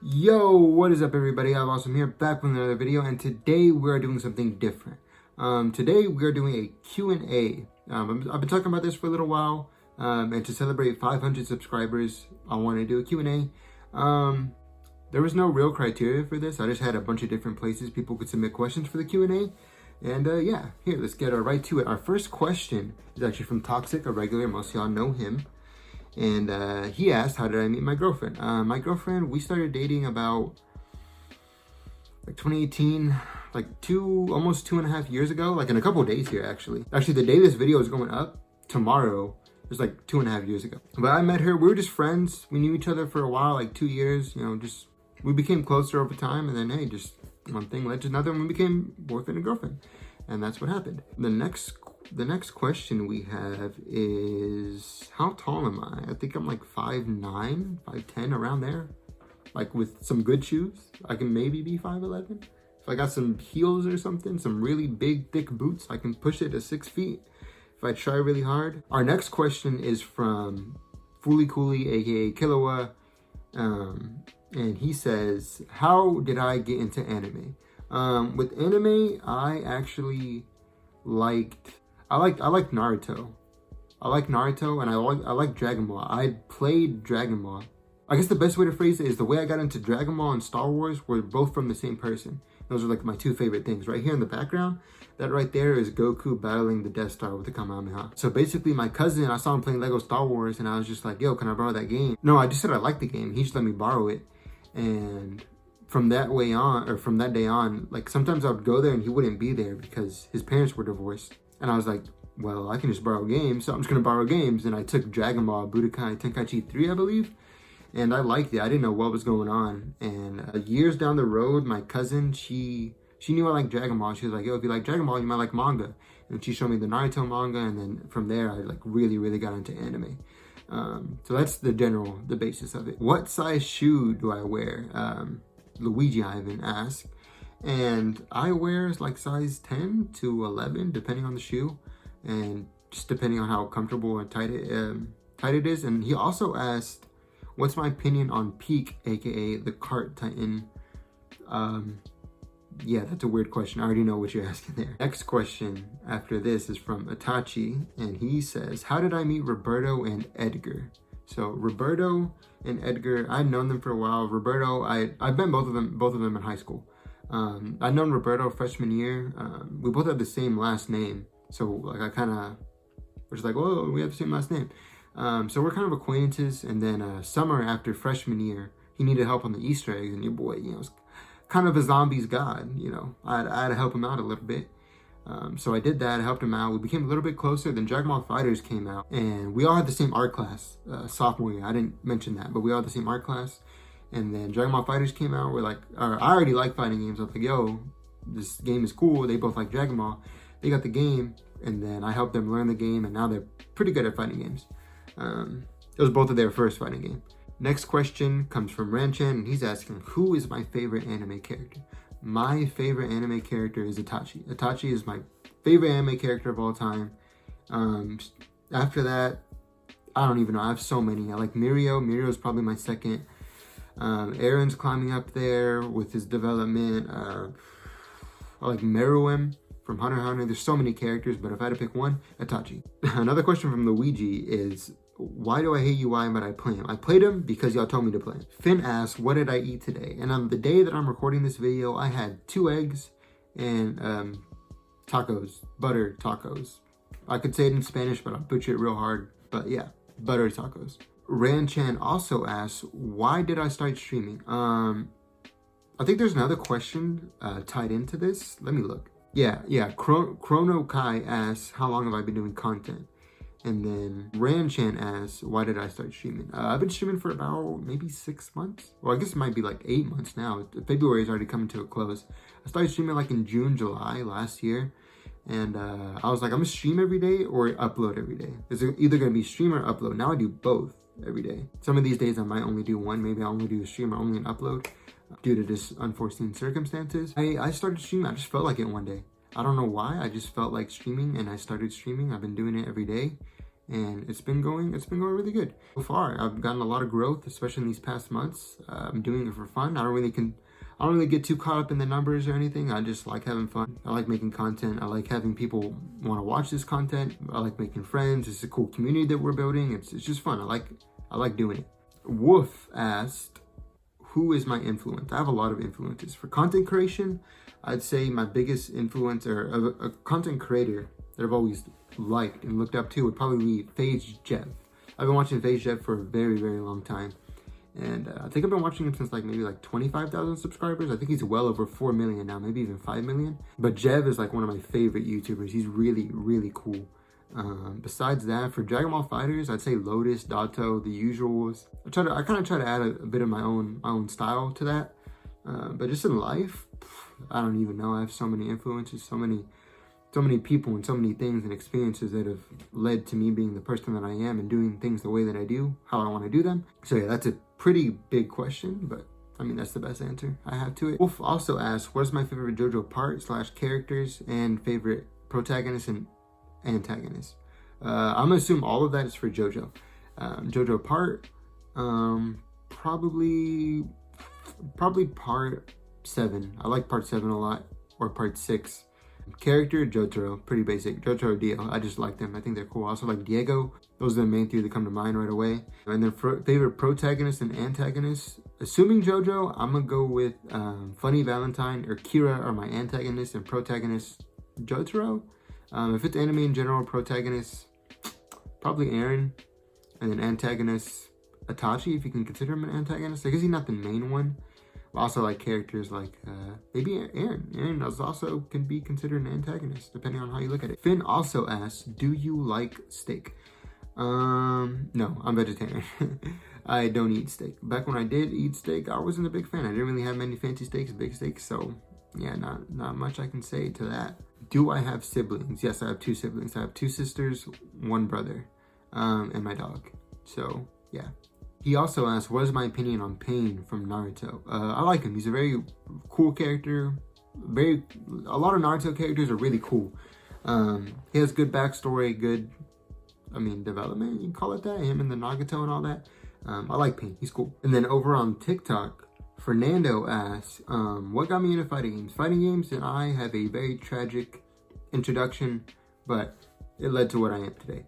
Yo, what is up everybody? I'm Awesome here, back with another video, and today we're doing something different. Today we're doing a Q&A. I've been talking about this for a little while, and to celebrate 500 subscribers, I want to do a Q&A. There was no real criteria for this. I just had a bunch of different places people could submit questions for the Q&A. And yeah, here, let's get right to it. Our first question is actually from Toxic, a regular. Most of y'all know him. And he asked, how did I meet my girlfriend? My girlfriend, we started dating about like 2018, like almost 2.5 years ago, like in a couple days here, actually. Actually, the day this video is going up, tomorrow, it was like 2.5 years ago. But I met her, we were just friends. We knew each other for a while, like 2 years, we became closer over time. And then, hey, just one thing led to another, and we became boyfriend and girlfriend. And that's what happened. The next question we have is, how tall am I? I think I'm like 5'9", 5'10", around there. Like with some good shoes, I can maybe be 5'11". If I got some heels or something, some really big, thick boots, I can push it to 6 feet if I try really hard. Our next question is from Fooly Cooly, aka Killua. And he says, how did I get into anime? With anime, I actually liked Naruto. I like Naruto, and I like Dragon Ball. I played Dragon Ball. I guess the best way to phrase it is the way I got into Dragon Ball and Star Wars were both from the same person. Those are like my two favorite things. Right here in the background, that right there is Goku battling the Death Star with the Kamehameha. So basically my cousin, I saw him playing Lego Star Wars, and I was just like, yo, can I borrow that game? No, I just said I liked the game. He just let me borrow it. And from that day on, like sometimes I would go there and he wouldn't be there because his parents were divorced. And I was like, well, I can just borrow games, so I'm just gonna borrow games. And I took Dragon Ball Budokai Tenkaichi 3, I believe. And I liked it. I didn't know what was going on. And years down the road, my cousin, she knew I liked Dragon Ball. She was like, yo, if you like Dragon Ball, you might like manga. And she showed me the Naruto manga. And then from there, I like really, really got into anime. So that's the basis of it. What size shoe do I wear? Luigi Ivan asked. And I wear like size 10 to 11, depending on the shoe. And just depending on how comfortable and tight it is. And he also asked, what's my opinion on Peak, aka the Cart Titan? Yeah, that's a weird question. I already know what you're asking there. Next question after this is from Itachi, and he says, how did I meet Roberto and Edgar? So Roberto and Edgar, I'd known them for a while. Roberto, I met both of them in high school. I'd known Roberto freshman year. We both had the same last name. So like I kind of was like, oh, we have the same last name. So we're kind of acquaintances. And then summer after freshman year, he needed help on the Easter eggs, and your boy, was kind of a zombie's god, I had to help him out a little bit. So I did that, I helped him out. We became a little bit closer. Then Dragon Ball FighterZ came out, and we all had the same art class sophomore year. I didn't mention that, but we all had the same art class. And then Dragon Ball FighterZ came out. We're like, I already like fighting games. I was like, yo, this game is cool. They both like Dragon Ball. They got the game, and then I helped them learn the game, and now they're pretty good at fighting games. It was both of their first fighting game. Next question comes from Ranchan, and he's asking, who is my favorite anime character? My favorite anime character is Itachi. Itachi is my favorite anime character of all time. After that, I don't even know. I have so many. I like Mirio. Mirio is probably my second. Aaron's climbing up there with his development. I like Meruem from Hunter x Hunter. There's so many characters, but if I had to pick one, Itachi. Another question from Luigi is, why do I hate UI but I play him? I played him because y'all told me to play him. Finn asked, what did I eat today? And on the day that I'm recording this video, I had 2 eggs and tacos, butter tacos. I could say it in Spanish, but I'll butcher it real hard. But yeah, butter tacos. Ranchan also asked, why did I start streaming? I think there's another question tied into this. Let me look. Yeah. Chrono Kai asks, how long have I been doing content? And then Ranchan asks, why did I start streaming? I've been streaming for about maybe 6 months. Well, I guess it might be like 8 months now. February is already coming to a close. I started streaming like in June, July last year. And I was like, I'm gonna stream every day or upload every day. It's either gonna be stream or upload. Now I do both every day. Some of these days I might only do one. Maybe I'll only do a stream or only an upload due to just unforeseen circumstances. I started streaming. I just felt like it one day. I don't know why. I just felt like streaming, and I started streaming. I've been doing it every day, and it's been going really good so far. I've gotten a lot of growth, especially in these past months. I'm doing it for fun. I don't really get too caught up in the numbers or anything. I just like having fun. I like making content. I like having people want to watch this content. I like making friends. It's a cool community that we're building. It's just fun. I like doing it. Wolf asked, who is my influence? I have a lot of influences. For content creation, I'd say my biggest influence, or a content creator that I've always liked and looked up to, would probably be Phage Jeff. I've been watching Phage Jeff for a very, very long time. And I think I've been watching him since maybe 25,000 subscribers. I think he's well over 4 million now, maybe even 5 million. But Jev is one of my favorite YouTubers. He's really, really cool. Besides that, for Dragon Ball Fighters, I'd say Lotus, Dato, the usuals. I kind of try to add a bit of my own style to that. But just in life, I don't even know. I have so many influences, so many people and so many things and experiences that have led to me being the person that I am and doing things the way that I do, how I want to do them. So yeah, that's a pretty big question, but I mean, that's the best answer I have to it. Wolf also asked, what is my favorite JoJo part / characters and favorite protagonist and antagonist? I'm gonna assume all of that is for JoJo. JoJo part, probably part 7. I like part 7 a lot, or part 6. Character, Jotaro, pretty basic. Jotaro, Dio, I just like them. I think they're cool. I also like Diego. Those are the main 3 that come to mind right away. And then favorite protagonist and antagonist, assuming JoJo, I'm gonna go with Funny Valentine or Kira are my antagonist, and protagonist Jotaro. If it's anime in general, protagonist probably Eren, and then antagonist Itachi, if you can consider him an antagonist. I guess he's not the main one. Also like characters like maybe Eren. Eren also can be considered an antagonist depending on how you look at it. Finn also asks, do you like steak? No, I'm vegetarian. I don't eat steak. Back when I did eat steak, I wasn't a big fan. I didn't really have many fancy steaks, big steaks, so yeah, not much I can say to that. Do I have siblings? Yes, I have 2 siblings. I have 2 sisters, 1 brother, and my dog. So yeah. He also asked, what is my opinion on Pain from Naruto? I like him. He's a very cool character. A lot of Naruto characters are really cool. He has good backstory, good, development, you can call it that. Him and the Nagato and all that. I like Pain. He's cool. And then over on TikTok, Fernando asks, what got me into fighting games? Fighting games and I have a very tragic introduction, but it led to what I am today.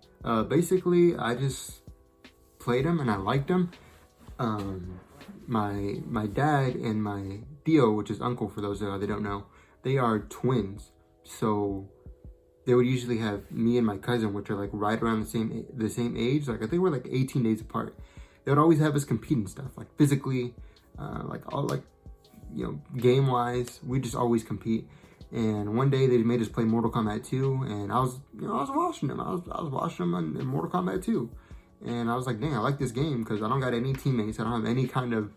Basically, I just played them and I liked them. My dad and my Dio, which is uncle for those that don't know, they are twins. So they would usually have me and my cousin, which are right around the same age. I think we're 18 days apart. They would always have us compete and stuff, physically, game wise. We just always compete. And one day they made us play Mortal Kombat 2, and I was watching them. I was watching them in Mortal Kombat 2. And I was like, dang, I like this game because I don't got any teammates. I don't have any kind of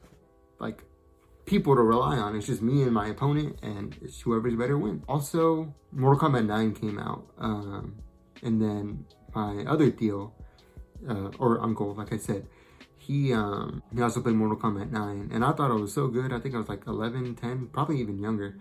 people to rely on. It's just me and my opponent, and it's whoever's better wins. Also, Mortal Kombat 9 came out. And then my other Theo, or uncle, like I said, he also played Mortal Kombat 9. And I thought it was so good. I think I was 11, 10, probably even younger.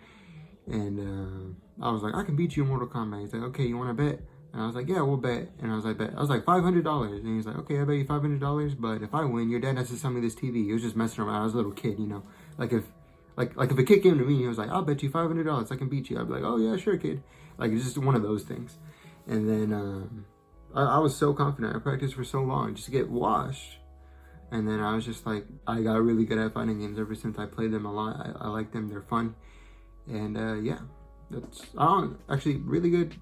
And I was like, I can beat you in Mortal Kombat. He's like, okay, you want to bet? And I was like, yeah, we'll bet. And I was like, bet. I was like, $500. And he's like, okay, I bet you $500. But if I win, your dad has to sell me this TV. He was just messing around. I was a little kid, If a kid came to me, he was like, I'll bet you $500. I can beat you. I'd be like, oh yeah, sure, kid. It's just one of those things. And then I was so confident. I practiced for so long just to get washed. And then I was just I got really good at fighting games ever since I played them a lot. I like them. They're fun. And yeah, that's actually really good.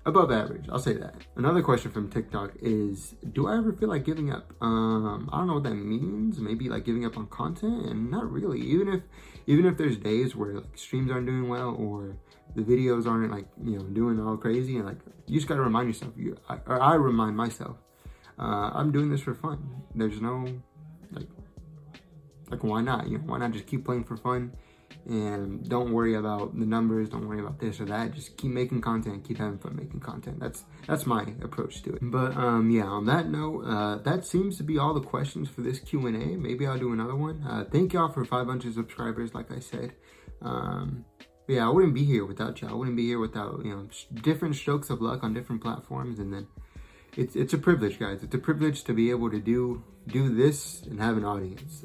Above average, I'll say that. Another question from TikTok is, do I ever feel like giving up? I don't know what that means. Maybe giving up on content, and not really. Even if there's days where streams aren't doing well or the videos aren't doing all crazy, and you just gotta remind yourself. I remind myself, I'm doing this for fun. There's no why not? Why not just keep playing for fun? And don't worry about the numbers, don't worry about this or that. Just keep making content, keep having fun making content. That's my approach to it. But yeah, on that note, that seems to be all the questions for this Q&A. Maybe I'll do another one. Thank y'all for 500 subscribers, like I said. Yeah, I wouldn't be here without y'all. I wouldn't be here without, different strokes of luck on different platforms. And then it's a privilege, guys. It's a privilege to be able to do this and have an audience.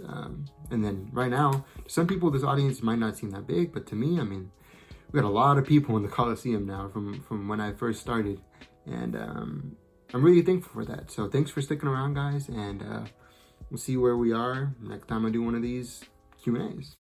And then right now, to some people, this audience might not seem that big, but to me, I mean, we got a lot of people in the Coliseum now from when I first started, and I'm really thankful for that. So thanks for sticking around, guys, and we'll see where we are next time I do one of these Q&As.